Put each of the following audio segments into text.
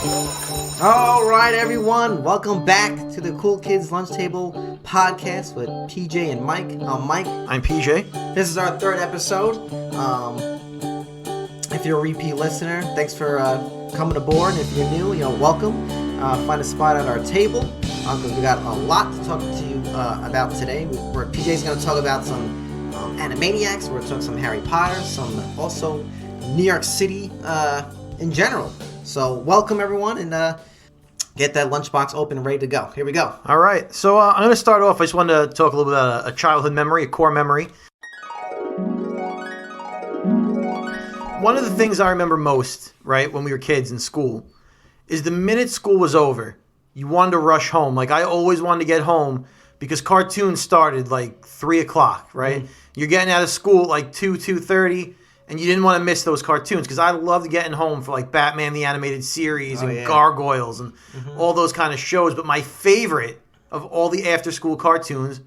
All right, everyone. Welcome back to the Cool Kids Lunch Table podcast with PJ and Mike. I'm Mike. I'm PJ. This is our third episode. If you're a repeat listener, thanks for coming aboard. If you're new, welcome. Find a spot at our table because we got a lot to talk to you about today. PJ's going to talk about some Animaniacs. We're going to talk some Harry Potter, some also New York City in general. So welcome, everyone, and get that lunchbox open and ready to go. Here we go. All right. So I'm going to start off. I just wanted to talk a little bit about a childhood memory, a core memory. One of the things I remember most, right, when we were kids in school, is the minute school was over, you wanted to rush home. Like, I always wanted to get home because cartoons started like 3 o'clock, right? Mm-hmm. You're getting out of school at like 2:30, and you didn't want to miss those cartoons because I loved getting home for like Batman the Animated Series and Gargoyles and all those kind of shows. But my favorite of all the after-school cartoons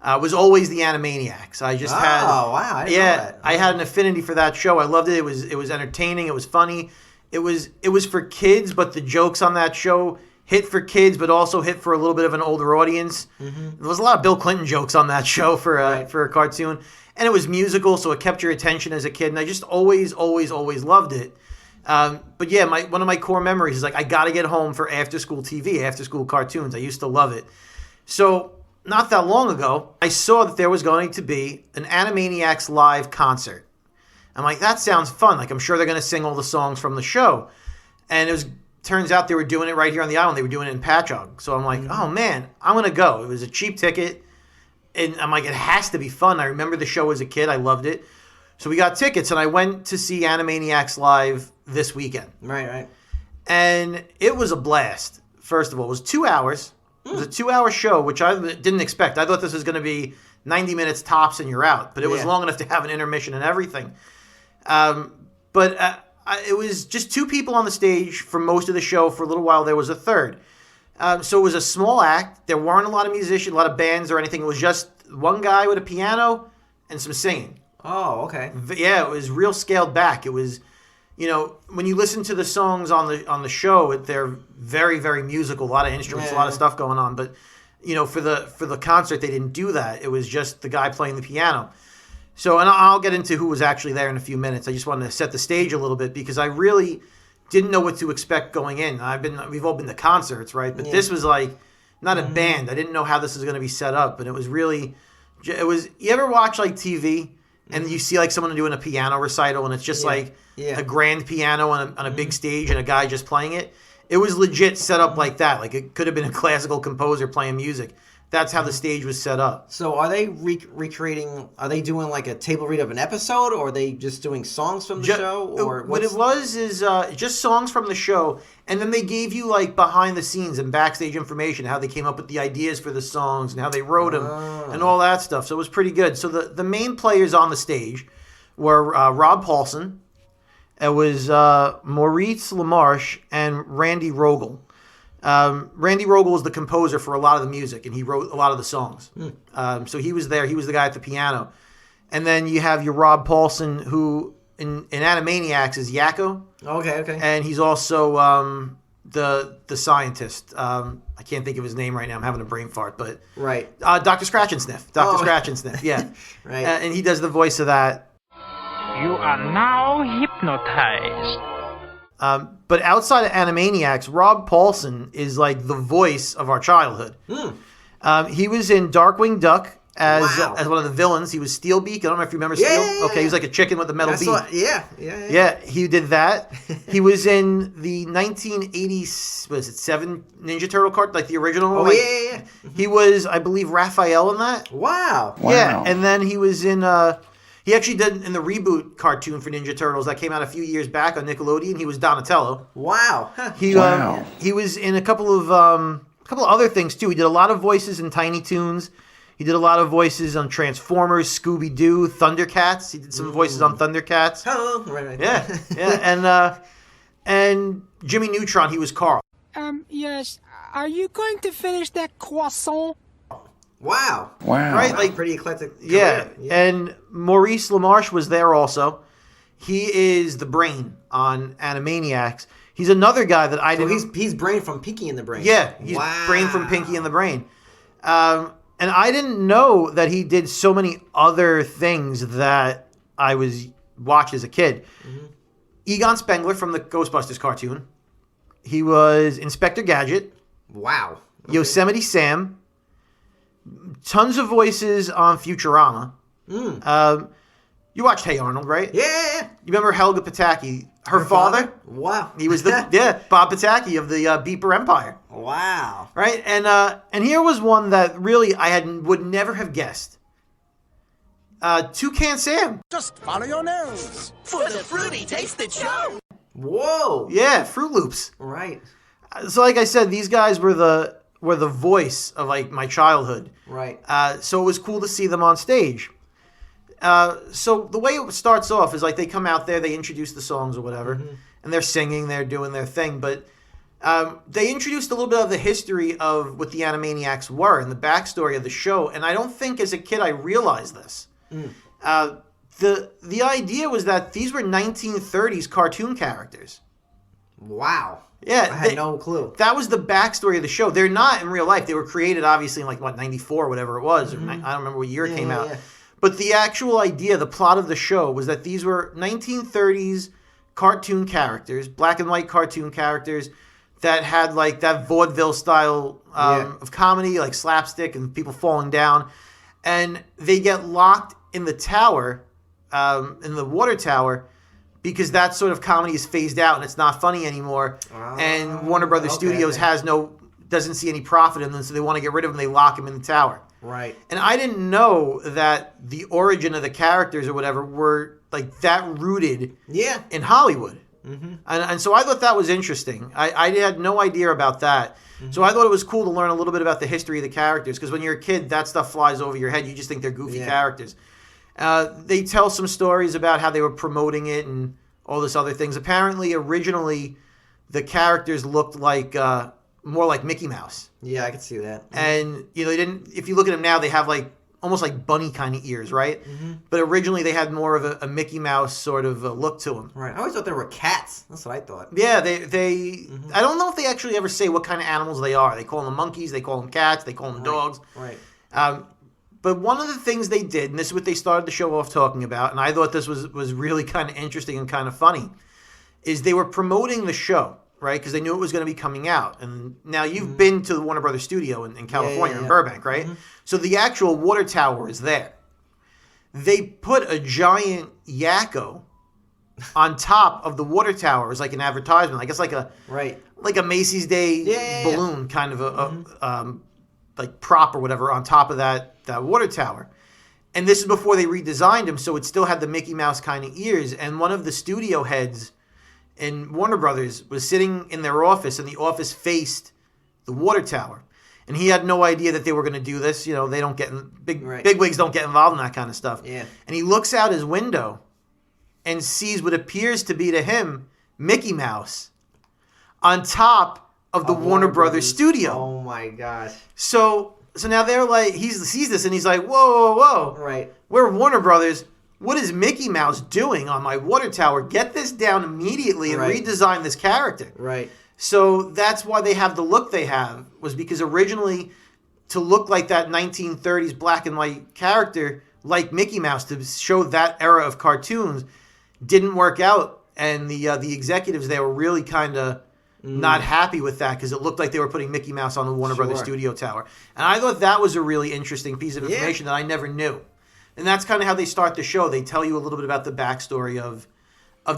was always the Animaniacs. I just had... Oh, wow. I didn't know that. I had an affinity for that show. I loved it. It was entertaining. It was funny. It was for kids, but the jokes on that show hit for kids, but also hit for a little bit of an older audience. Mm-hmm. There was a lot of Bill Clinton jokes on that show for a cartoon. And it was musical, so it kept your attention as a kid. And I just always loved it. But yeah, one of my core memories is like I got to get home for after-school TV, after-school cartoons. I used to love it. So not that long ago, I saw that there was going to be an Animaniacs live concert. I'm like, that sounds fun. Like, I'm sure they're going to sing all the songs from the show. And turns out they were doing it right here on the island. They were doing it in Patchogue. So I'm like, oh man, I'm going to go. It was a cheap ticket. And I'm like, it has to be fun. I remember the show as a kid. I loved it. So we got tickets, and I went to see Animaniacs live this weekend. Right. And it was a blast. First of all, it was 2 hours. It was a 2-hour show, which I didn't expect. I thought this was going to be 90 minutes tops and you're out. But it was long enough to have an intermission and everything. But it was just two people on the stage for most of the show. For a little while, there was a third. So it was a small act. There weren't a lot of musicians, a lot of bands or anything. It was just one guy with a piano and some singing. Oh, okay. Yeah, it was real scaled back. It was, when you listen to the songs on the show, they're very, very musical. A lot of instruments, a lot of stuff going on. But, for the concert, they didn't do that. It was just the guy playing the piano. So, and I'll get into who was actually there in a few minutes. I just wanted to set the stage a little bit because I really didn't know what to expect going in. We've all been to concerts, right? But this was like not a band. I didn't know how this was going to be set up, and you ever watch like TV and you see like someone doing a piano recital and it's just like a grand piano on a big stage and a guy just playing it? It was legit set up like that. Like it could have been a classical composer playing music. That's how the stage was set up. So are they recreating, are they doing like a table read of an episode, or are they just doing songs from the show? Or what it was is just songs from the show, and then they gave you like behind the scenes and backstage information, how they came up with the ideas for the songs and how they wrote them and all that stuff. So it was pretty good. So the main players on the stage were Rob Paulsen, it was Maurice LaMarche, and Randy Rogel. Randy Rogel was the composer for a lot of the music, and he wrote a lot of the songs. So he was there. He was the guy at the piano. And then you have your Rob Paulsen, who in Animaniacs is Yakko. Okay. And he's also the scientist. I can't think of his name right now. I'm having a brain fart. But right. Dr. Scratch and Sniff. Dr. Scratch and Sniff, yeah. Right. And he does the voice of that. You are now hypnotized. But outside of Animaniacs, Rob Paulsen is like the voice of our childhood. He was in Darkwing Duck as one of the villains. He was Steelbeak. I don't know if you remember Steel. Yeah. Okay, he was like a chicken with a metal beak. Yeah, he did that. He was in the 1980s, what is it, 7 Ninja Turtle cart, like the original. Oh, yeah. He was, I believe, Raphael in that. Wow. Yeah, and then he was in... he actually did in the reboot cartoon for Ninja Turtles that came out a few years back on Nickelodeon. He was Donatello. Wow. He was in a couple of other things too. He did a lot of voices in Tiny Toons. He did a lot of voices on Transformers, Scooby-Doo, Thundercats. He did some voices on Thundercats. Hello. Right. Yeah. And Jimmy Neutron, he was Carl. Yes. Are you going to finish that croissant? Wow. Right? Like pretty eclectic. Yeah. And Maurice LaMarche was there also. He is the brain on Animaniacs. He's another guy that I So didn't. he's Brain from Pinky and the Brain. Yeah, he's Brain from Pinky and the Brain. And I didn't know that he did so many other things that I watched as a kid. Mm-hmm. Egon Spengler from the Ghostbusters cartoon. He was Inspector Gadget. Wow. Okay. Yosemite Sam. Tons of voices on Futurama. You watched Hey Arnold, right? Yeah. You remember Helga Pataki? Her father? Wow. He was Bob Pataki of the Beeper Empire. Wow. Right? And here was one that really I would never have guessed. Toucan Sam. Just follow your nose for the fruity tasted show. Whoa. Yeah, Fruit Loops. Right. So like I said, these guys were the voice of like my childhood. Right. So it was cool to see them on stage. So the way it starts off is like they come out there, they introduce the songs or whatever, and they're singing, they're doing their thing. But they introduced a little bit of the history of what the Animaniacs were and the backstory of the show. And I don't think as a kid I realized this. The idea was that these were 1930s cartoon characters. Wow. Yeah. I had no clue. That was the backstory of the show. They're not in real life. They were created obviously in like, 94 or whatever it was. Or I don't remember what year it came out. Yeah. But the actual idea, the plot of the show was that these were 1930s cartoon characters, black and white cartoon characters that had like that vaudeville style of comedy, like slapstick and people falling down. And they get locked in the tower, in the water tower, because that sort of comedy is phased out and it's not funny anymore. And Warner Brothers Studios doesn't see any profit in them, so they want to get rid of them. They lock them in the tower. Right. And I didn't know that the origin of the characters or whatever were like that rooted in Hollywood. And so I thought that was interesting. I had no idea about that. So I thought it was cool to learn a little bit about the history of the characters, because when you're a kid, that stuff flies over your head. You just think they're goofy characters. They tell some stories about how they were promoting it and all this other things. Apparently, originally, the characters looked like more like Mickey Mouse. Yeah, I could see that. And they didn't. If you look at them now, they have like almost like bunny kind of ears, right? But originally, they had more of a Mickey Mouse sort of look to them. Right. I always thought they were cats. That's what I thought. Yeah, they. I don't know if they actually ever say what kind of animals they are. They call them monkeys. They call them cats. They call them dogs. Right. But one of the things they did, and this is what they started the show off talking about, and I thought this was really kind of interesting and kind of funny, is they were promoting the show, right? Because they knew it was going to be coming out. And now you've been to the Warner Brothers studio in California, in Burbank, right? So the actual water tower is there. They put a giant yakko on top of the water tower as like an advertisement. I guess like a Macy's Day balloon kind of a like prop or whatever on top of that water tower. And this is before they redesigned him, so it still had the Mickey Mouse kind of ears. And one of the studio heads in Warner Brothers was sitting in their office, and the office faced the water tower. And he had no idea that they were going to do this. They don't get big wigs don't get involved in that kind of stuff. Yeah. And he looks out his window and sees what appears to be to him Mickey Mouse on top of the Warner Brothers studio. Oh my gosh. So now they're like, he sees this and he's like, whoa. Right. We're Warner Brothers. What is Mickey Mouse doing on my water tower? Get this down immediately and redesign this character. Right. So that's why they have the look they have, was because originally to look like that 1930s black and white character, like Mickey Mouse, to show that era of cartoons, didn't work out. And the executives there were really kind of not happy with that, because it looked like they were putting Mickey Mouse on the Warner Brothers studio tower. And I thought that was a really interesting piece of information that I never knew. And that's kind of how they start the show. They tell you a little bit about the backstory of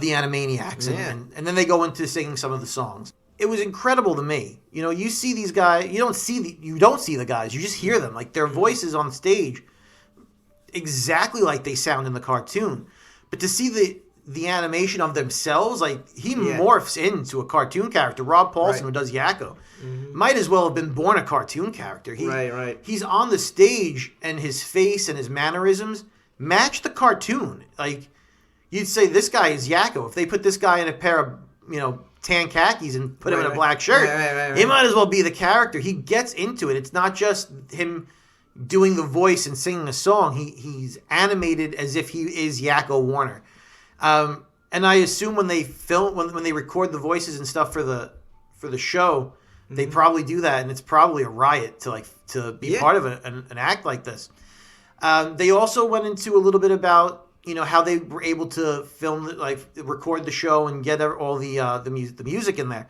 the Animaniacs. And then they go into singing some of the songs. It was incredible to me. You see these guys, you don't see the guys, you just hear them. Like their voices on stage, exactly like they sound in the cartoon. But to see the animation of themselves, like he morphs into a cartoon character. Rob Paulson, who does Yakko, might as well have been born a cartoon character. He's on the stage, and his face and his mannerisms match the cartoon. Like you'd say, this guy is Yakko. If they put this guy in a pair of tan khakis and put him in a black shirt, he might as well be the character. He gets into it. It's not just him doing the voice and singing a song. He's animated as if he is Yakko Warner. And I assume when they film, when they record the voices and stuff for the show, they probably do that, and it's probably a riot to be part of an act like this. They also went into a little bit about how they were able to record the show and get all the music in there.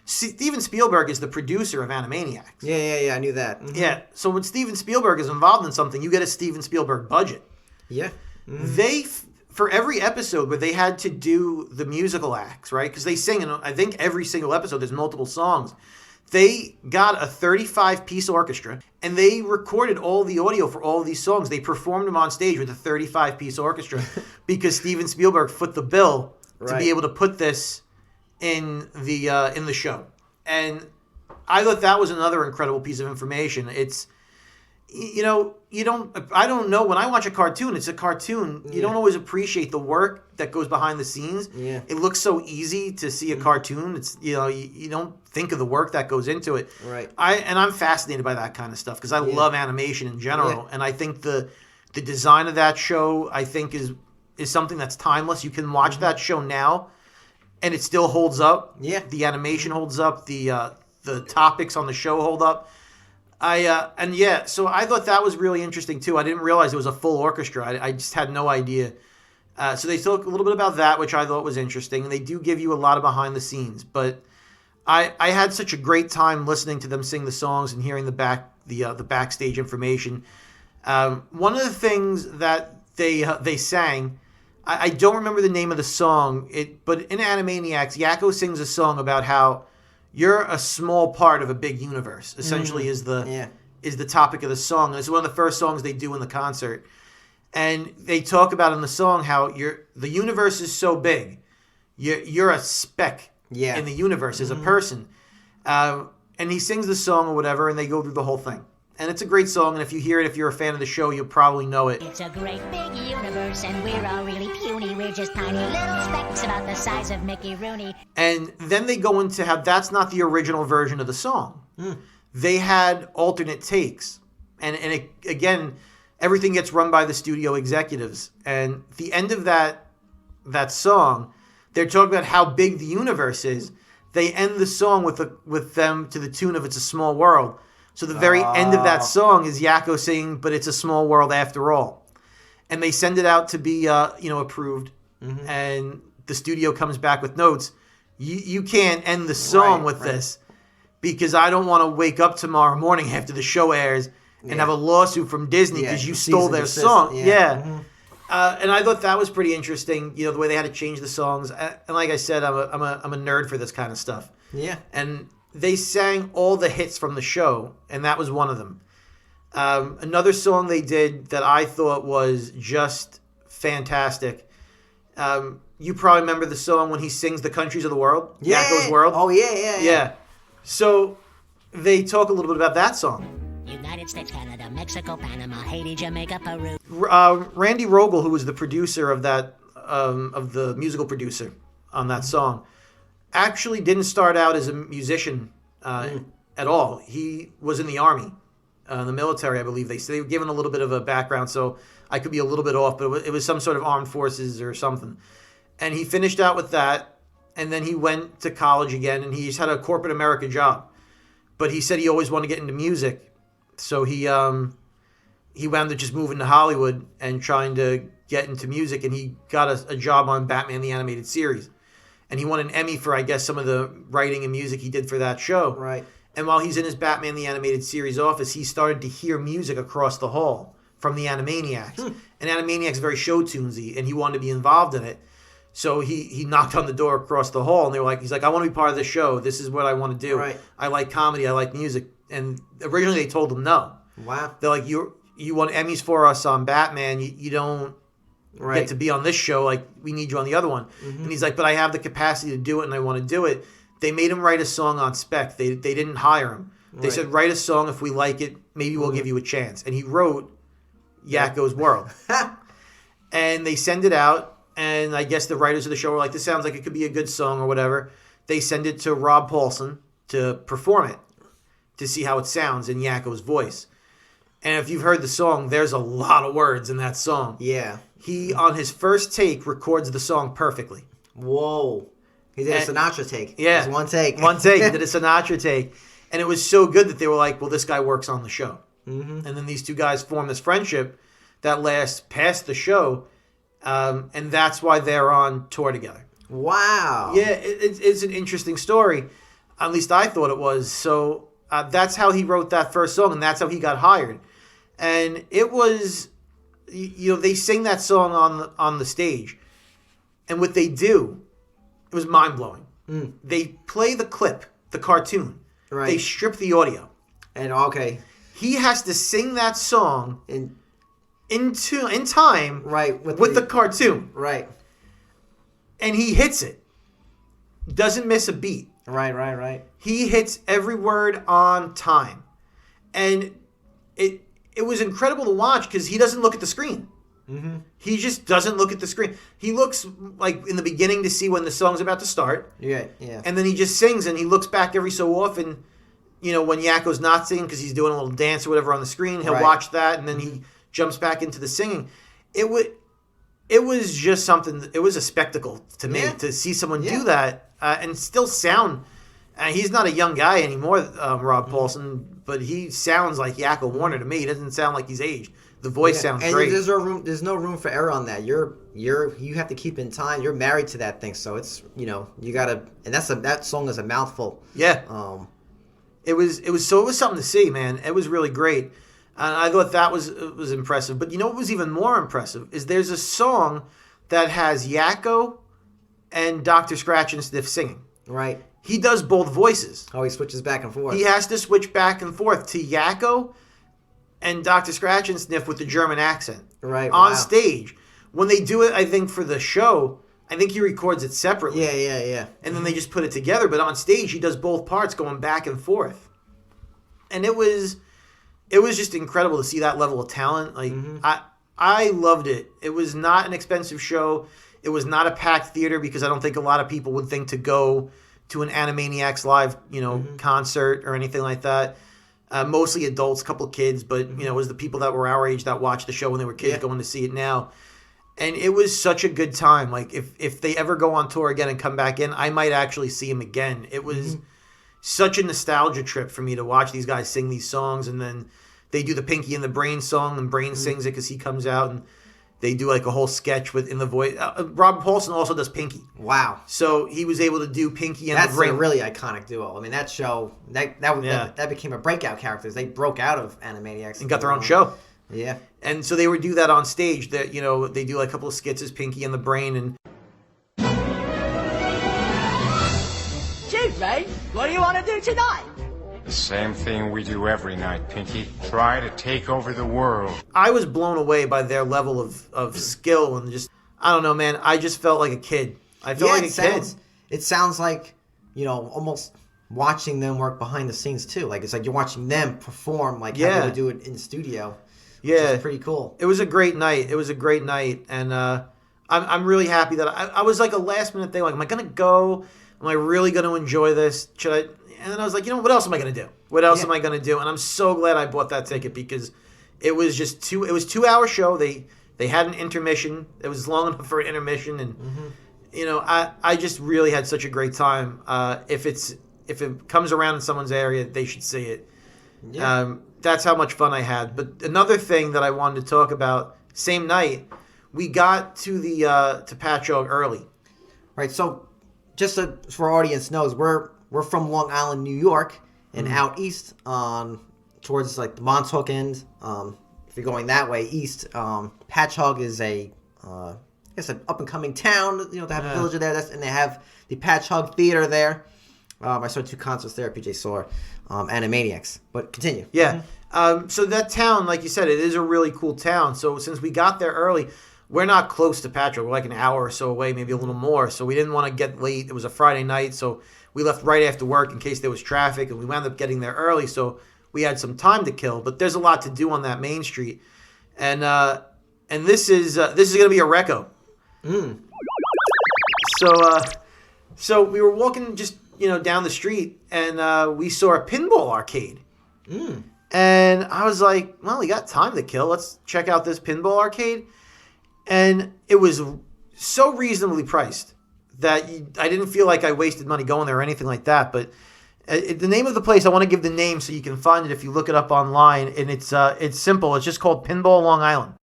Steven Spielberg is the producer of Animaniacs. Yeah, I knew that. Mm-hmm. Yeah, so when Steven Spielberg is involved in something, you get a Steven Spielberg budget. Yeah. Mm-hmm. For every episode where they had to do the musical acts, right? Because they sing, in I think every single episode there's multiple songs. They got a 35-piece orchestra, and they recorded all the audio for all of these songs. They performed them on stage with a 35-piece orchestra because Steven Spielberg foot the bill to be able to put this in the show. And I thought that was another incredible piece of information. It's, I don't know, when I watch a cartoon, it's a cartoon. You don't always appreciate the work that goes behind the scenes. Yeah. It looks so easy to see a cartoon. It's, you don't think of the work that goes into it. Right. I'm fascinated by that kind of stuff because I love animation in general. Yeah. And I think the design of that show, I think is something that's timeless. You can watch that show now and it still holds up. Yeah. The animation holds up. The topics on the show hold up. So I thought that was really interesting too. I didn't realize it was a full orchestra. I just had no idea. So they talk a little bit about that, which I thought was interesting. And they do give you a lot of behind the scenes. But I had such a great time listening to them sing the songs and hearing the backstage information. One of the things that they sang, I don't remember the name of the song. But in Animaniacs, Yakko sings a song about how you're a small part of a big universe, essentially, is the topic of the song. And it's one of the first songs they do in the concert. And they talk about in the song how the universe is so big. You're a speck in the universe as a person. And he sings the song or whatever, and they go through the whole thing. And it's a great song, and if you hear it, if you're a fan of the show, you'll probably know it. It's a great big universe, and we're all really puny. We're just tiny little specks about the size of Mickey Rooney. And then they go into how that's not the original version of the song. They had alternate takes. And again, everything gets run by the studio executives. And at the end of that song, they're talking about how big the universe is. They end the song with them to the tune of It's a Small World. So the very end of that song is Yakko singing, but it's a small world after all. And they send it out to be, approved. Mm-hmm. And the studio comes back with notes. You can't end the song with this because I don't want to wake up tomorrow morning after the show airs and have a lawsuit from Disney because you stole their song. Yeah. Mm-hmm. And I thought that was pretty interesting, the way they had to change the songs. And like I said, I'm a nerd for this kind of stuff. Yeah. And they sang all the hits from the show, and that was one of them. Another song they did that I thought was just fantastic. You probably remember the song when he sings The Countries of the World? Yeah. Yakko's World? Oh, yeah. So they talk a little bit about that song. United States, Canada, Mexico, Panama, Haiti, Jamaica, Peru. Randy Rogel, who was the producer of that, of the musical producer on that song, actually didn't start out as a musician at all. He was in the Army, the military, I believe. They were given a little bit of a background, so I could be a little bit off, but it was some sort of armed forces or something. And he finished out with that, and then he went to college again, and he's had a corporate America job. But he said he always wanted to get into music, so he wound up just moving to Hollywood and trying to get into music, and he got a job on Batman the Animated Series. And he won an Emmy for, I guess, some of the writing and music he did for that show. Right. And while he's in his Batman the Animated Series office, he started to hear music across the hall from the Animaniacs. And Animaniacs is very show tunesy, and he wanted to be involved in it. So he knocked on the door across the hall, and he's like, I want to be part of the show. This is what I want to do. Right. I like comedy. I like music. And originally they told him no. Wow. They're like, you won Emmys for us on Batman. You don't get to be on this show. Like, we need you on the other one. Mm-hmm. And he's like, but I have the capacity to do it, and I want to do it. They made him write a song on spec. They didn't hire him. They said, write a song. If we like it, maybe we'll give you a chance. And he wrote Yakko's World. And they send it out. And I guess the writers of the show were like, this sounds like it could be a good song or whatever. They send it to Rob Paulson to perform it, to see how it sounds in Yakko's voice. And if you've heard the song, there's a lot of words in that song. Yeah. He, on his first take, records the song perfectly. Whoa. He did a Sinatra take. Yeah. It was one take. One take. He did a Sinatra take. And it was so good that they were like, well, this guy works on the show. Mm-hmm. And then these two guys form this friendship that lasts past the show. And that's why they're on tour together. Wow. Yeah, it's an interesting story. At least I thought it was. So that's how he wrote that first song, and that's how he got hired. And it was, they sing that song on the stage. And what they do, it was mind-blowing. They play the clip, the cartoon. Right. They strip the audio. And okay. He has to sing that song in time with the cartoon. Right. And he hits it. Doesn't miss a beat. Right. He hits every word on time. And it was incredible to watch because he doesn't look at the screen. Mm-hmm. He just doesn't look at the screen. He looks like in the beginning to see when the song's about to start. Yeah. And then he just sings and he looks back every so often, when Yakko's not singing because he's doing a little dance or whatever on the screen. He'll watch that and then he jumps back into the singing. It was just something. It was a spectacle to me to see someone do that and still sound. He's not a young guy anymore, Rob Paulson, but he sounds like Yakko Warner to me. He doesn't sound like he's aged. The voice sounds great. And there's no room for error on that. You have to keep in time. You're married to that thing, so it's you gotta. And that song is a mouthful. Yeah. It was something to see, man. It was really great. And I thought that was impressive. But what was even more impressive is there's a song that has Yakko and Dr. Scratch and Sniff singing. Right. He does both voices. Oh, he switches back and forth. He has to switch back and forth to Yakko and Dr. Scratch and Sniff with the German accent. Right. On stage. When they do it, I think, for the show, I think he records it separately. Yeah. And then they just put it together. But on stage, he does both parts going back and forth. And it was just incredible to see that level of talent. Like, I loved it. It was not an expensive show. It was not a packed theater because I don't think a lot of people would think to go to an Animaniacs live, concert or anything like that. Mostly adults, a couple of kids, but it was the people that were our age that watched the show when they were kids going to see it now. And it was such a good time. Like if they ever go on tour again and come back in, I might actually see him again. It was such a nostalgia trip for me to watch these guys sing these songs, and then they do the Pinky and the Brain song, and Brain sings it because he comes out and they do like a whole sketch in the voice. Rob Paulson also does Pinky. Wow. So he was able to do Pinky and the Brain. That's a really iconic duo. I mean, that show, that became a breakout characters. They broke out of Animaniacs. And got their own show. Yeah. And so they would do that on stage. That they do like a couple of skits as Pinky and the Brain. And Chief, mate, what do you want to do tonight? The same thing we do every night, Pinky. Try to take over the world. I was blown away by their level of skill and just, I don't know, man. I just felt like a kid. I felt like a kid. It sounds like, almost watching them work behind the scenes too. Like it's like you're watching them perform like how they would do it in the studio. Which is pretty cool. It was a great night. And I'm really happy that I was like a last minute thing. Like, am I going to go? Am I really going to enjoy this? Should I? And then I was like, what else am I going to do? What else am I going to do? And I'm so glad I bought that ticket because it was just it was 2-hour show. They had an intermission. It was long enough for an intermission. And, I just really had such a great time. If it comes around in someone's area, they should see it. Yeah. That's how much fun I had. But another thing that I wanted to talk about, same night, we got to to Patchogue early. Right. So just so our audience knows, we're from Long Island, New York, and out east towards like the Montauk end. If you're going that way east, Patchogue is an up and coming town. They have a villager there, and they have the Patchogue Theater there. I saw 2 concerts there. PJ saw Animaniacs. But continue. Yeah. So that town, like you said, it is a really cool town. So since we got there early, we're not close to Patchogue. We're like an hour or so away, maybe a little more. So we didn't want to get late. It was a Friday night, so we left right after work in case there was traffic, and we wound up getting there early, so we had some time to kill. But there's a lot to do on that main street, and this is going to be a reco. So we were walking just down the street, and we saw a pinball arcade. And I was like, well, we got time to kill. Let's check out this pinball arcade. And it was so reasonably priced that I didn't feel like I wasted money going there or anything like that. But the name of the place, I want to give the name so you can find it if you look it up online. And it's simple. It's just called Pinball Long Island.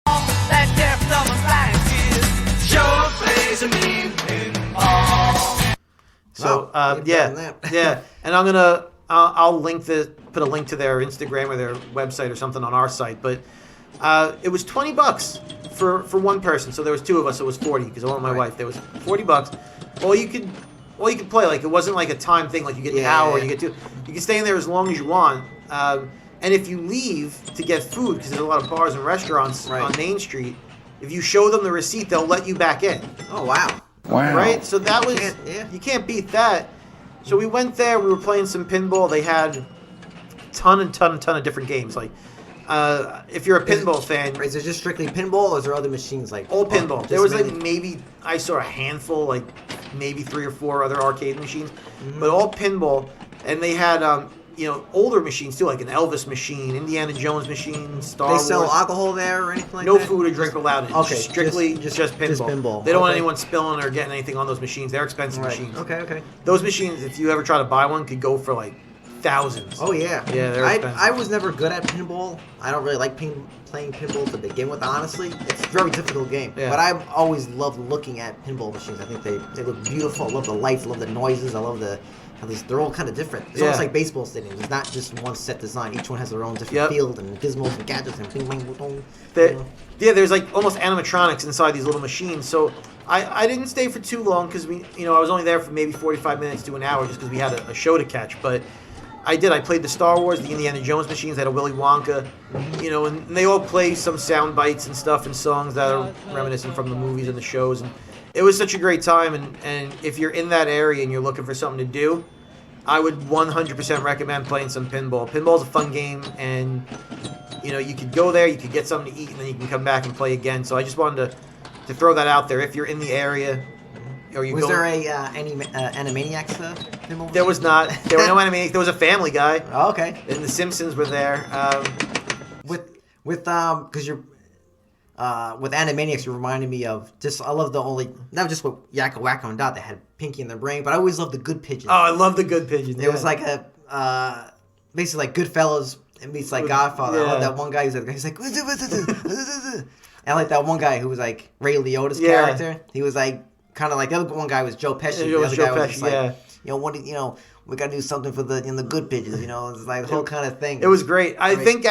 So yeah, and I'll put a link to their Instagram or their website or something on our site. But it was $20 for one person. So there was two of us. It was 40 because I went with my wife. There was $40. Well, you could play. Like, it wasn't like a time thing. Like, you get an hour, you get two. You can stay in there as long as you want. And if you leave to get food, because there's a lot of bars and restaurants on Main Street, if you show them the receipt, they'll let you back in. Oh, wow. Right? So that was, you can't beat that. So we went there, we were playing some pinball. They had a ton of different games. Like, if you're a pinball fan. Is it just strictly pinball, or is there other machines like... All pinball. There was I saw a handful, like maybe 3 or 4 other arcade machines, but all pinball. And they had, older machines too, like an Elvis machine, Indiana Jones machine, Star Wars. They sell alcohol there or anything like that? No food or drink allowed. Okay, strictly just pinball. Just pinball. They don't want anyone spilling or getting anything on those machines. They're expensive machines. Okay. Those machines, if you ever try to buy one, could go for like thousands. Oh yeah. Yeah, they're expensive. I was never good at pinball. I don't really like playing pinball to begin with, honestly. It's a very difficult game. Yeah. But I've always loved looking at pinball machines. I think they look beautiful. I love the lights, I love the noises, I love they're all kind of different. It's almost like baseball stadiums. It's not just one set design. Each one has their own different field and gizmos and gadgets and bing, bing, boom. Yeah, there's like almost animatronics inside these little machines. So I didn't stay for too long because I was only there for maybe 45 minutes to an hour just because we had a show to catch. But I played the Star Wars, the Indiana Jones machines. They had a Willy Wonka, and they all play some sound bites and stuff and songs that are reminiscent from the movies and the shows. And it was such a great time. And if you're in that area and you're looking for something to do, I would 100% recommend playing some pinball. Pinball's a fun game, and you could go there, you could get something to eat, and then you can come back and play again. So I just wanted to throw that out there. If you're in the area, or you was there any Animaniacs pinball? There was not. There were no Animaniacs. There was a Family Guy. Oh, okay. And the Simpsons were there. Because you're. With Animaniacs, you reminded me of I love not just with Yakko, Wacko, and Dot that had Pinky in their brain, but I always loved the Good Pigeons. Oh, I love the Good Pigeons. It was like basically like Goodfellas and meets like Godfather. Yeah. I love that one guy he's like, and I like that one guy who was like Ray Liotta's character. He was like kind of like, the other one guy was Joe Pesci. Yeah, the other guy was just like, we got to do something for the Good Pigeons, It's like the whole kind of thing. It was great. I think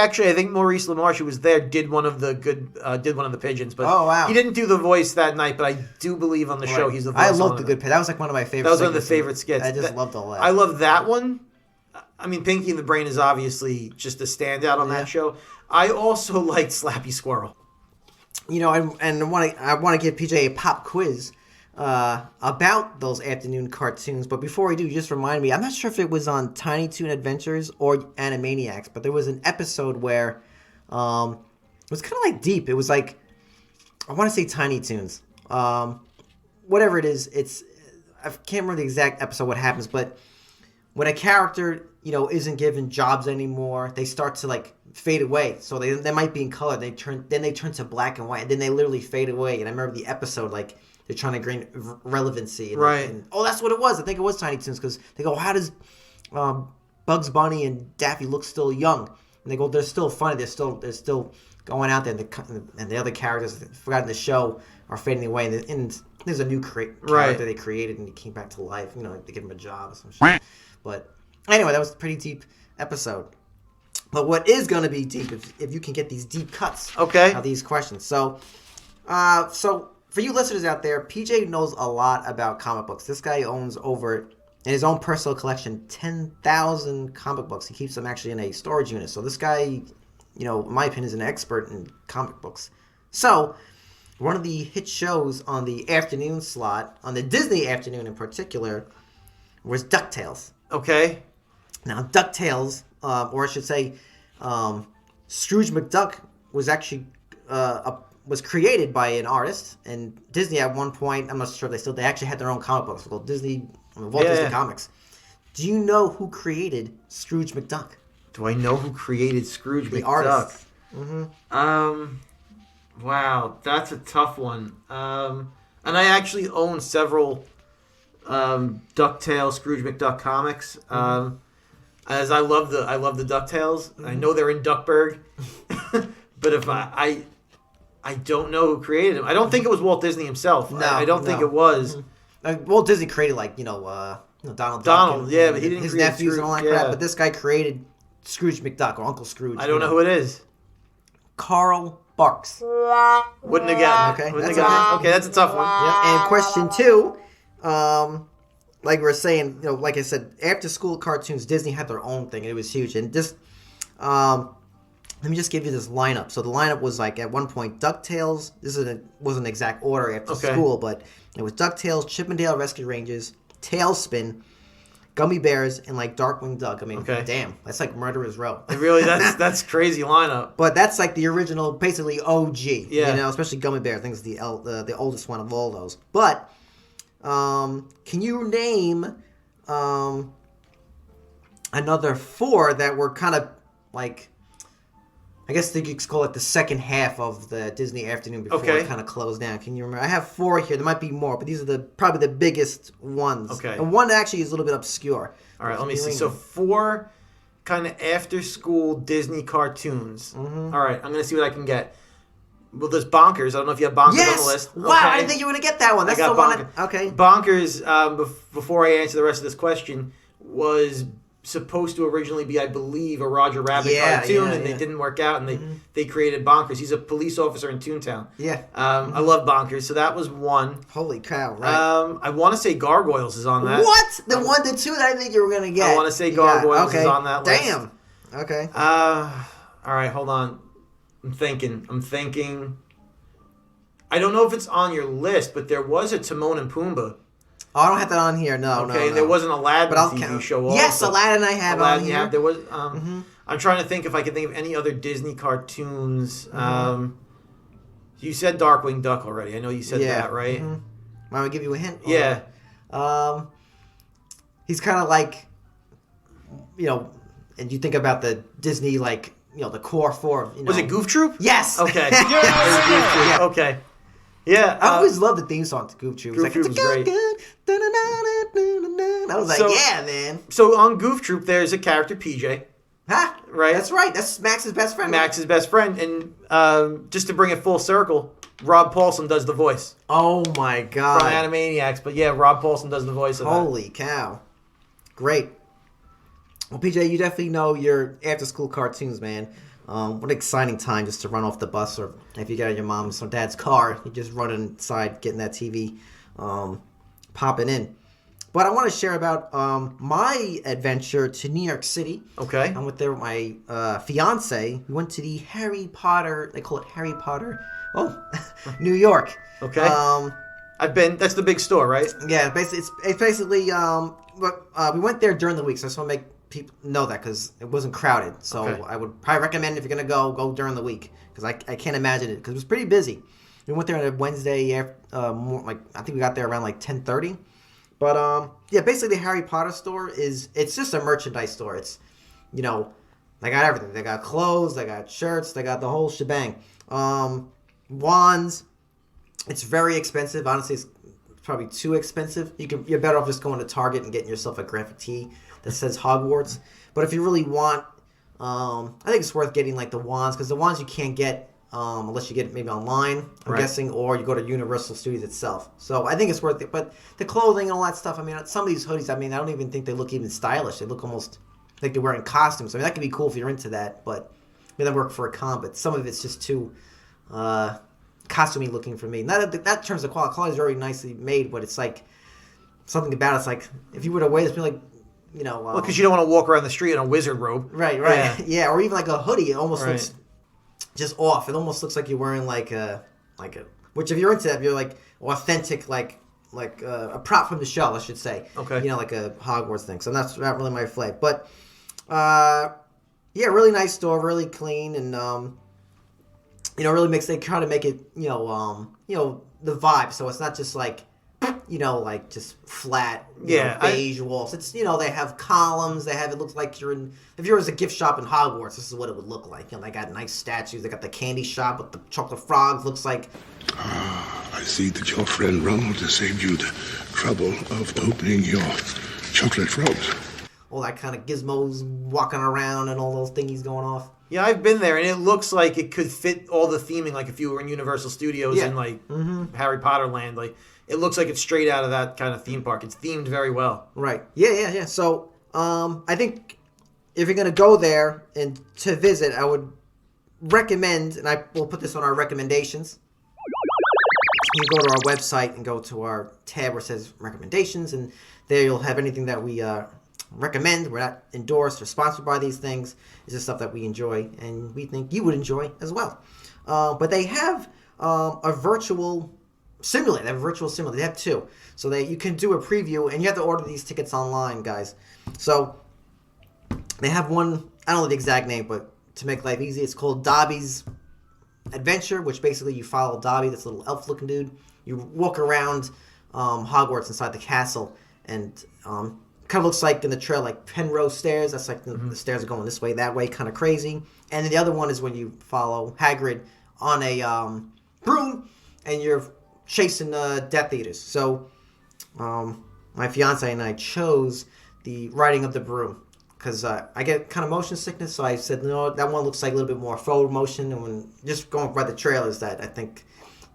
Maurice LaMarche, who was there, did one of the pigeons. But oh, wow. He didn't do the voice that night, but I do believe on the show he's the voice. I love the Good Pigeons. That was like one of my favorites. That was one of the favorite skits. I just loved all that. I love that one. I mean, Pinky in the Brain is obviously just a standout on that show. I also liked Slappy Squirrel. I want to give PJ a pop quiz about those afternoon cartoons. But before we do, you just remind me, I'm not sure if it was on Tiny Toon Adventures or Animaniacs, but there was an episode where it was kind of like deep. It was like, I want to say Tiny Toons. Whatever it is, I can't remember the exact episode what happens, but when a character, isn't given jobs anymore, they start to like fade away. So they might be in color, then they turn to black and white, and then they literally fade away. And I remember the episode, like, they're trying to gain relevancy. And that's what it was. I think it was Tiny Toons, because they go, how does Bugs Bunny and Daffy look still young? And they go, they're still funny. They're still going out there, and the other characters forgotten the show are fading away. And there's a new character they created, and he came back to life. They give him a job or some shit. But anyway, that was a pretty deep episode. But what is going to be deep if you can get these deep cuts of these questions. So for you listeners out there, PJ knows a lot about comic books. This guy owns over, in his own personal collection, 10,000 comic books. He keeps them actually in a storage unit. So this guy, in my opinion, is an expert in comic books. So one of the hit shows on the afternoon slot, on the Disney afternoon in particular, was DuckTales. Okay. Now, DuckTales, or I should say, Scrooge McDuck was actually was created by an artist, and Disney at one point, I'm not sure if they actually had their own comic books called Walt Disney Comics. Do you know who created Scrooge McDuck? Do I know who created Scrooge McDuck? The artist. Mm-hmm. Wow, that's a tough one. And I actually own several DuckTales, Scrooge McDuck comics. As I love the DuckTales. I know they're in Duckburg, but if I don't know who created them. I don't think it was Walt Disney himself. No, I don't think it was. Walt Disney created Donald Duck. Donald, yeah, but he didn't his create nephews and all that Scrooge, crap. yeah. But this guy created Scrooge McDuck or Uncle Scrooge. I don't know who it is. Carl Barks. Wouldn't have gotten it. Okay, Wouldn't that's have gotten it. Okay, that's a tough one. Yep. And question 2, like we were saying, like I said, after school cartoons, Disney had their own thing. It was huge. And just, let me just give you this lineup. So the lineup was like at one point DuckTales. Wasn't an exact order after school, but it was DuckTales, Chip and Dale Rescue Rangers, Tailspin, Gummy Bears, and like Darkwing Duck. I mean, damn, that's like Murderer's Row. Really, that's crazy lineup. But that's like the original, basically OG. Yeah. Especially Gummy Bear. I think it's the oldest one of all those. But can you name another 4 that were kind of like, I guess you could call it the second half of the Disney afternoon before it kind of closed down. Can you remember? I have 4 here. There might be more, but these are probably the biggest ones. Okay. And one actually is a little bit obscure. All right, let me see. So 4 kind of after-school Disney cartoons. Mm-hmm. All right, I'm going to see what I can get. Well, there's Bonkers. I don't know if you have Bonkers on the list. Wow, I didn't think you were going to get that one. That's I got the one. Bonkers. Okay. Bonkers, before I answer the rest of this question, was supposed to originally be, I believe, a Roger Rabbit cartoon, and they didn't work out, and they created Bonkers. He's a police officer in Toontown. Yeah. I love Bonkers, so that was one. Holy cow, right? I want to say Gargoyles is on that. What? The 2 that I think you were going to get. I want to say Gargoyles is on that list. Damn. Okay. All right, hold on. I'm thinking. I don't know if it's on your list, but there was a Timon and Pumbaa. Oh, I don't have that on here. No, Okay, no. there was an Aladdin But I'll TV count. show also. Yes, Aladdin I have on here. There was. I'm trying to think if I can think of any other Disney cartoons. You said Darkwing Duck already. I know you said that, right? Want me to give you a hint? Yeah. He's kind of like, and you think about the Disney, like, the core 4. Was it Goof Troop? Yes. Okay. Yeah. Okay. Yeah. I always loved the theme song to Goof Troop. Goof Troop was great. I was like, yeah, man. So on Goof Troop, there's a character, PJ. Huh? Right? That's right. That's Max's best friend. Max's best friend. And just to bring it full circle, Rob Paulson does the voice. Oh, my God. From Animaniacs. But yeah, Rob Paulson does the voice of that. Holy cow. Great. Well, PJ, you definitely know your after-school cartoons, man. What an exciting time just to run off the bus, or if you get out of your mom's or dad's car, you just run inside, getting that TV, popping in. But I want to share about my adventure to New York City. Okay. I'm with my fiance. We went to the Harry Potter, they call it Harry Potter, New York. Okay. I've been, that's the big store, right? Yeah, basically, it's basically, we went there during the week, so I just want to make people know that because it wasn't crowded. So I would probably recommend if you're going to go during the week, because I can't imagine it, because it was pretty busy. We went there on a Wednesday, I think we got there around like 10:30. But yeah, basically the Harry Potter store it's just a merchandise store. It's, they got everything. They got clothes, they got shirts, they got the whole shebang. Wands. It's very expensive. Honestly, it's probably too expensive. You're better off just going to Target and getting yourself a graphic tee that says Hogwarts. But if you really want, I think it's worth getting like the wands, because the wands you can't get unless you get it maybe online, I'm guessing, or you go to Universal Studios itself. So I think it's worth it. But the clothing and all that stuff, I mean, some of these hoodies, I mean, I don't even think they look even stylish. They look almost like they're wearing costumes. I mean, that could be cool if you're into that, but it doesn't work for a con. But some of it's just too costumey looking for me. Not that terms of quality. Quality is very nicely made, but it's like something about it's like if you were to wear this, be like, well, because you don't want to walk around the street in a wizard robe. Right. Yeah, or even like a hoodie. It almost looks just off. It almost looks like you're wearing like a which if you're into that, if you're like authentic, like a prop from the show, I should say. Okay. Like a Hogwarts thing. So that's not really my flavor. But yeah, really nice store, really clean, and really they try to make it the vibe. So it's not just like like just flat, Yeah, beige walls. It's, they have columns. It looks like if you were a gift shop in Hogwarts, this is what it would look like. They got nice statues. They got the candy shop with the chocolate frogs. Looks like. I see that your friend Ronald has saved you the trouble of opening your chocolate frogs. All that kind of gizmos walking around and all those thingies going off. Yeah, I've been there, and it looks like it could fit all the theming, like if you were in Universal Studios in Harry Potter Land. Like, it looks like it's straight out of that kind of theme park. It's themed very well. Right. Yeah. So, I think if you're gonna go there and to visit, I would recommend, and I will put this on our recommendations. You go to our website and go to our tab where it says recommendations, and there you'll have anything that we recommend. We're not endorsed or sponsored by these things. It's just stuff that we enjoy and we think you would enjoy as well. But they have a virtual simulator. They have a virtual simulator. They have two. So you can do a preview, and you have to order these tickets online, guys. So they have one, I don't know the exact name, but to make life easy, it's called Dobby's Adventure, which basically you follow Dobby, this little elf-looking dude. You walk around Hogwarts inside the castle, and kind of looks like in the trail like Penrose stairs. That's like the stairs are going this way, that way, kind of crazy. And then the other one is when you follow Hagrid on a broom, and you're chasing Death Eaters. So my fiance and I chose the riding of the broom, because I get kind of motion sickness, so I said, no, that one looks like a little bit more forward motion. And when just going by the trailers, that I think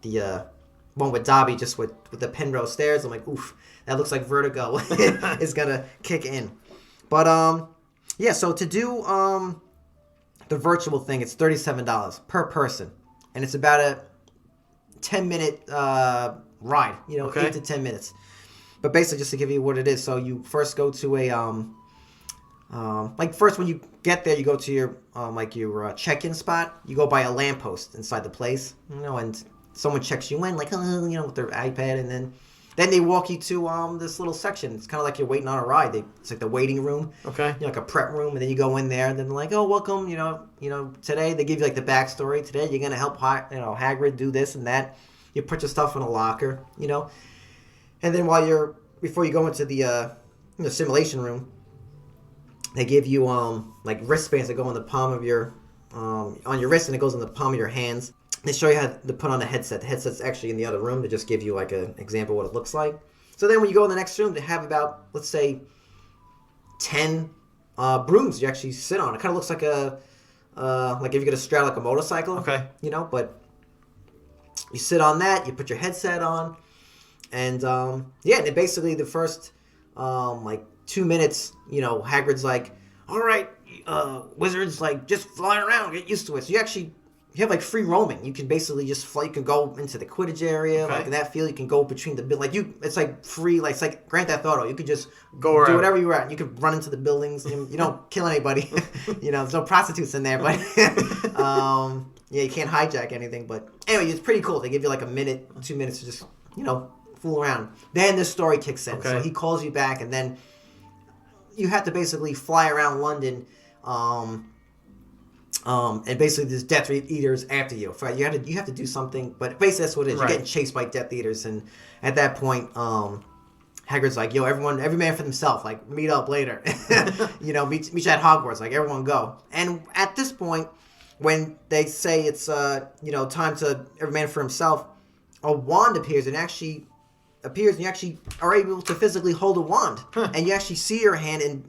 the one with Dobby, just with the Penrose stairs, I'm like, oof, that looks like Vertigo is going to kick in. But, yeah, so to do the virtual thing, it's $37 per person. And it's about a 10-minute ride, 8 to 10 minutes. But basically, just to give you what it is, so you first go to a... first when you get there, you go to your check-in spot. You go by a lamppost inside the place, and someone checks you in, with their iPad, and then they walk you to this little section. It's kind of like you're waiting on a ride. It's like the waiting room, like a prep room, and then you go in there, and then they're like, oh, welcome, today they give you like the backstory. Today you're gonna help Hagrid do this and that. You put your stuff in a locker, and then before you go into the simulation room, they give you wristbands that go on the palm of your on your wrist, and it goes in the palm of your hands. They show you how to put on a headset. The headset's actually in the other room to just give you like an example of what it looks like. So then when you go in the next room, they have about, let's say, 10 brooms you actually sit on. It kind of looks like like if you're gonna straddle like a motorcycle. Okay. But you sit on that. You put your headset on, and and basically the first 2 minutes, Hagrid's like, all right, wizards, just fly around, get used to it. So you have free roaming. You can basically just fly. You can go into the Quidditch area, in that field. You can go between the it's like free, it's like Grand Theft Auto. You could just go around, do whatever you want. You could run into the buildings. You don't kill anybody. There's no prostitutes in there, but you can't hijack anything. But anyway, it's pretty cool. They give you like a minute, 2 minutes to just fool around. Then the story kicks in. So he calls you back, and then you have to basically fly around London, and basically there's Death Eaters after you. You have to do something, but basically that's what it is. You're getting chased by Death Eaters, and at that point, Hagrid's like, yo, every man for themselves. Meet up later. meet you at Hogwarts. Everyone go. And at this point, when they say it's time to every man for himself, a wand appears and you actually are able to physically hold a wand, and you actually see your hand in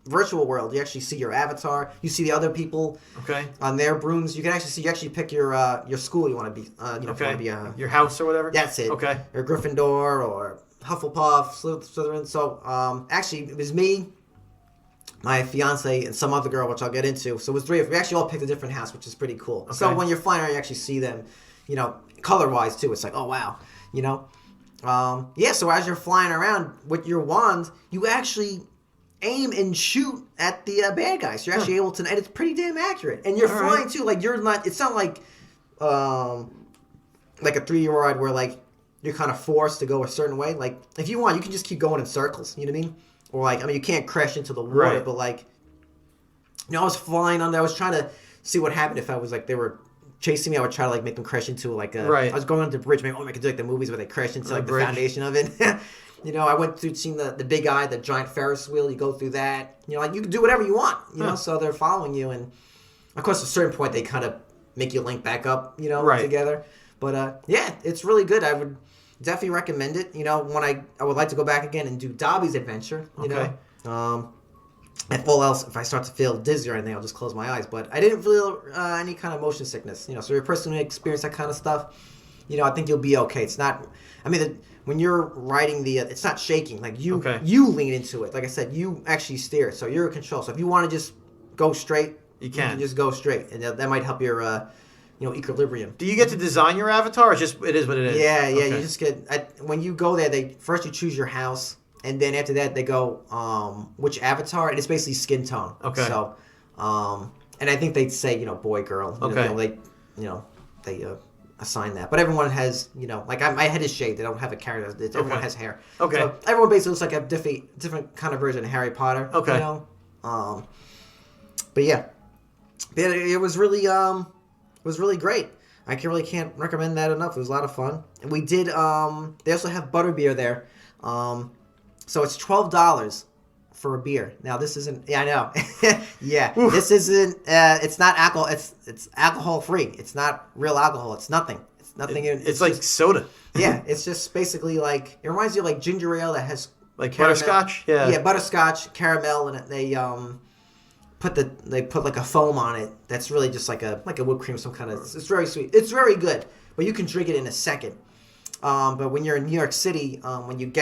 virtual world. You actually see your avatar. You see the other people on their brooms. You can actually pick your school you want to be. If you want to be your house or whatever. That's it. Okay. Or Gryffindor or Hufflepuff, Slytherin. So actually, it was me, my fiance, and some other girl, which I'll get into. So it was three of us. We actually all picked a different house, which is pretty cool. Okay. So when you're flying around, you actually see them, color-wise too. It's like, oh wow, so as you're flying around with your wand, you actually aim and shoot at the bad guys. You're actually able to, and it's pretty damn accurate. And you're flying too. You're not. It's not like a 3D ride where you're kind of forced to go a certain way. If you want, you can just keep going in circles. You know what I mean? Or you can't crash into the water, but I was flying under. I was trying to see what happened if I was they were chasing me, I would try to like make them crash into like a. Right. I was going on the bridge. Maybe I could do like the movies where they crash into like the bridge. foundation of it. You know, I went through seeing the big eye, the giant Ferris wheel. You go through that. You know, like you can do whatever you want. You know, so they're following you, and of course, at a certain point, they kind of make you link back up. You know, together. But yeah, it's really good. I would definitely recommend it. You know, when I would like to go back again and do Dobby's Adventure. You know, if all else, if I start to feel dizzy or anything, I'll just close my eyes. But I didn't feel any kind of motion sickness. You know, so if you're a person who experienced that kind of stuff, you know, I think you'll be okay. It's not. I mean, when you're riding it's not shaking. Like you lean into it. Like I said, you actually steer it, so you're in control. So if you want to just go straight, you can just go straight, and that might help your, you know, equilibrium. Do you get to design your avatar, or just it is what it is? Yeah. You just get when you go there. First you choose your house, and then after that they go which avatar, and it's basically skin tone. Okay. So, and I think they say boy, girl. Okay. They assign that, but everyone has like my head is shaved. They don't have a character. Everyone has hair. Okay. So everyone basically looks like a different kind of version of Harry Potter. Okay. But yeah, it was really great. I can't recommend that enough. It was a lot of fun, and we did. They also have butterbeer there, so it's $12 for a beer. Now this isn't. Yeah, I know. Yeah, Oof. This isn't. It's not alcohol. It's alcohol free. It's not real alcohol. It's nothing. It's nothing. It's like just, soda. Yeah, it's just basically like it reminds you of like ginger ale that has like butterscotch. Yeah. Yeah, butterscotch, caramel, and they put like a foam on it. That's really just like a whipped cream, some kind of. It's very sweet. It's very good, but you can drink it in a second. But when you're in New York City, when you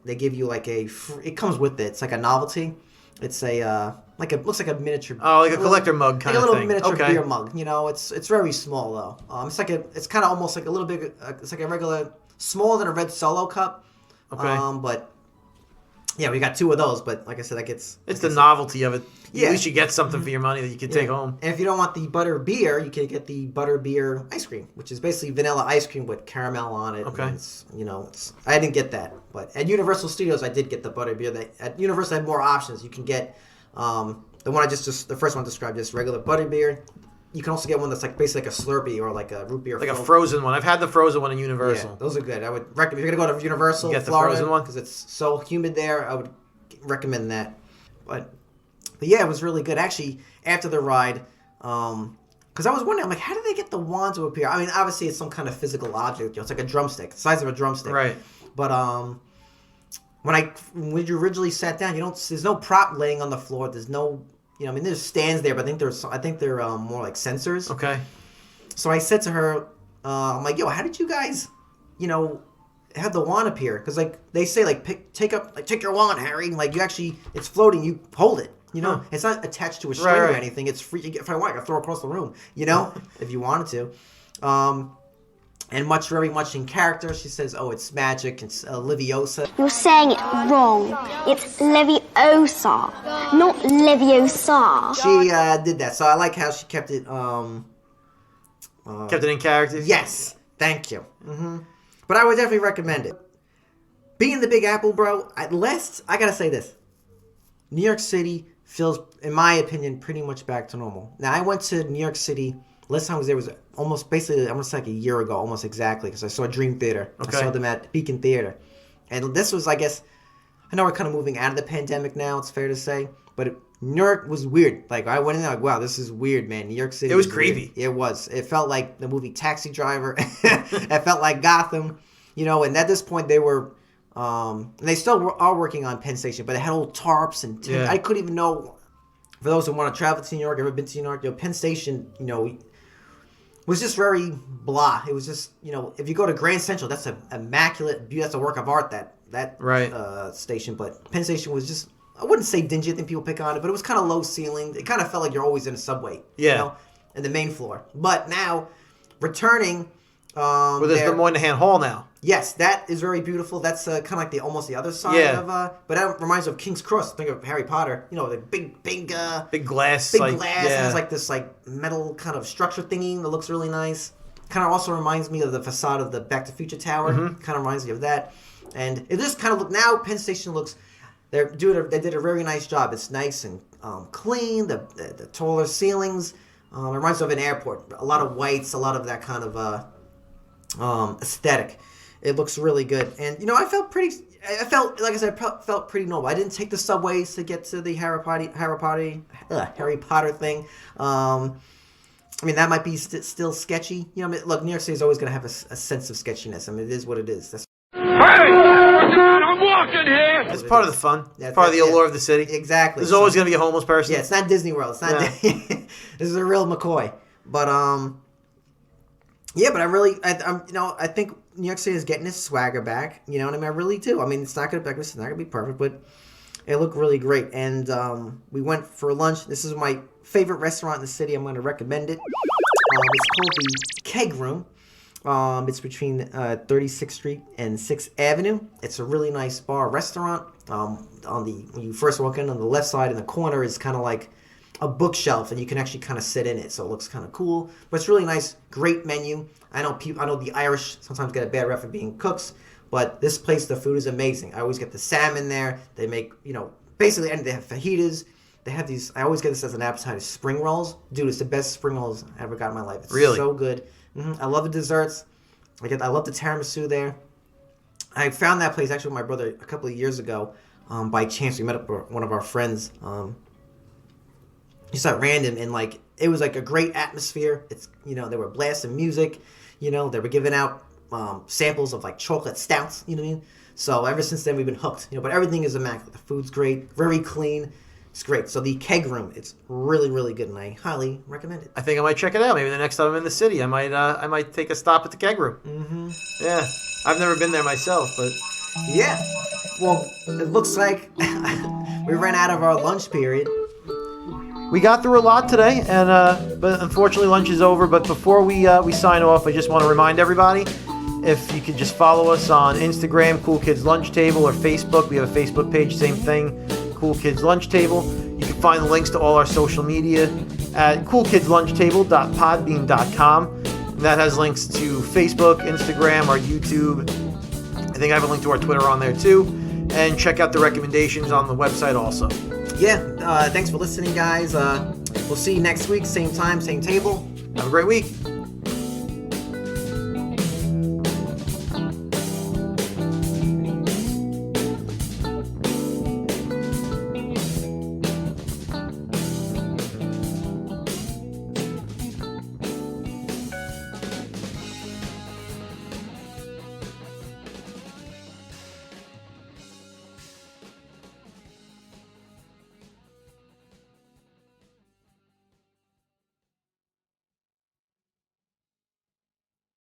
they give you like it comes with it. It's like a novelty. It's looks like a miniature. Oh, like a collector mug kind of thing. Like a little miniature beer mug. You know, it's very small though. It's kind of almost like a little bit. It's like a regular, smaller than a red Solo cup. Okay. But yeah, we got 2 of those. But like I said, it's the novelty of it. Yeah. At least you get something for your money that you can take home. And if you don't want the butter beer, you can get the butter beer ice cream, which is basically vanilla ice cream with caramel on it. Okay. I didn't get that, but at Universal Studios, I did get the butter beer. At Universal, I had more options. You can get the one the first one described, just regular butter beer. You can also get one that's like basically like a Slurpee or like a root beer. Like a frozen one. I've had the frozen one in Universal. Yeah, those are good. I would recommend if you're gonna go to Universal, get Florida, the frozen one because it's so humid there. I would recommend that. But yeah, it was really good. Actually, after the ride, because I was wondering, I'm like, how did they get the wand to appear? I mean, obviously it's some kind of physical object. It's like a drumstick, the size of a drumstick. Right. But when you originally sat down, there's no prop laying on the floor. There's no, there's stands there, but I think they're more like sensors. Okay. So I said to her, I'm like, yo, how did you guys, have the wand appear? Because like they say, like take your wand, Harry. Like you actually, it's floating. You hold it. It's not attached to a string or anything. It's free. If I want, I can throw it across the room. If you wanted to. And very much in character. She says, "Oh, it's magic. It's Leviosa." You're saying it wrong. It's Leviosa, not Leviosa. She did that, so I like how she kept it. Kept it in character. Yes, thank you. Mm-hmm. But I would definitely recommend it. Being the Big Apple, bro. At least I gotta say this: New York City feels, in my opinion, pretty much back to normal. Now, I went to New York City. Last time I was there was almost basically, I'm going to say like a year ago, almost exactly, because I saw Dream Theater. Okay. I saw them at Beacon Theater. And this was, I guess, I know we're kind of moving out of the pandemic now, it's fair to say, but New York was weird. Like, I went in there like, wow, this is weird, man. New York City. It was creepy. Weird. It was. It felt like the movie Taxi Driver. It felt like Gotham. And at this point they were, and they still are working on Penn Station, but they had old tarps and I couldn't even know. For those who want to travel to New York, ever been to New York, Penn Station, was just very blah. It was just, if you go to Grand Central, that's an immaculate, that's a work of art, that station. But Penn Station was just, I wouldn't say dingy, I think people pick on it, but it was kind of low ceilinged. It kind of felt like you're always in a subway, in the main floor. But now, returning... well, there's the Moynihan Hall now. Yes, that is very beautiful. That's kind of like almost the other side of. But that reminds me of King's Cross. Think of Harry Potter. The big glass. And it's like this metal kind of structure thingy that looks really nice. Kind of also reminds me of the facade of the Back to the Future Tower. Mm-hmm. Kind of reminds me of that. And it just kind of now Penn Station looks. They did a very nice job. It's nice and clean. The taller ceilings. It reminds me of an airport. A lot of whites, a lot of that kind of aesthetic. It looks really good. And, you know, I felt, like I said, felt pretty normal. I didn't take the subways to get to the Harry Potter thing. I mean, that might be still sketchy. You know, I mean, look, New York City is always going to have a sense of sketchiness. I mean, it is what it is. That's I'm walking here! It's part of the fun. Yeah, It's part of the allure of the city. Exactly. There's always going to be a homeless person. Yeah, it's not Disney World. It's not. This is a real McCoy. But yeah. But I think New York City is getting its swagger back. You know what I mean? I really do. I mean, it's not gonna be perfect, but it looked really great. And we went for lunch. This is my favorite restaurant in the city. I'm going to recommend it. It's called the Keg Room. It's between 36th Street and 6th Avenue. It's a really nice bar restaurant. When you first walk in, on the left side in the corner is kind of like a bookshelf, and you can actually kind of sit in it, so it looks kind of cool. But it's really nice, great menu. I know the Irish sometimes get a bad rep for being cooks, but this place, the food is amazing. I always get the salmon there. They make, basically, and they have fajitas. They have these. I always get this as an appetizer. Spring rolls, dude. It's the best spring rolls I ever got in my life. It's really so good. I love the desserts. I love the tiramisu there. I found that place actually with my brother a couple of years ago by chance. We met up with one of our friends. Just at random, and it was like a great atmosphere. It's they were blasting music. They were giving out samples of like chocolate stouts. You know what I mean? So ever since then we've been hooked. But everything is immaculate. The food's great, very clean. It's great. So the Keg Room, it's really, really good, and I highly recommend it. I think I might check it out. Maybe the next time I'm in the city, I might take a stop at the Keg Room. Mm-hmm. Yeah, I've never been there myself, but yeah. Well, it looks like we ran out of our lunch period. We got through a lot today, and but unfortunately lunch is over. But before we sign off, I just want to remind everybody, if you could just follow us on Instagram, Cool Kids Lunch Table, or Facebook. We have a Facebook page, same thing. Cool Kids Lunch Table. You can find the links to all our social media at coolkidslunchtable.podbean.com. And that has links to Facebook, Instagram, our YouTube. I think I have a link to our Twitter on there too. And check out the recommendations on the website also. Yeah, thanks for listening, guys. We'll see you next week, same time, same table. Have a great week.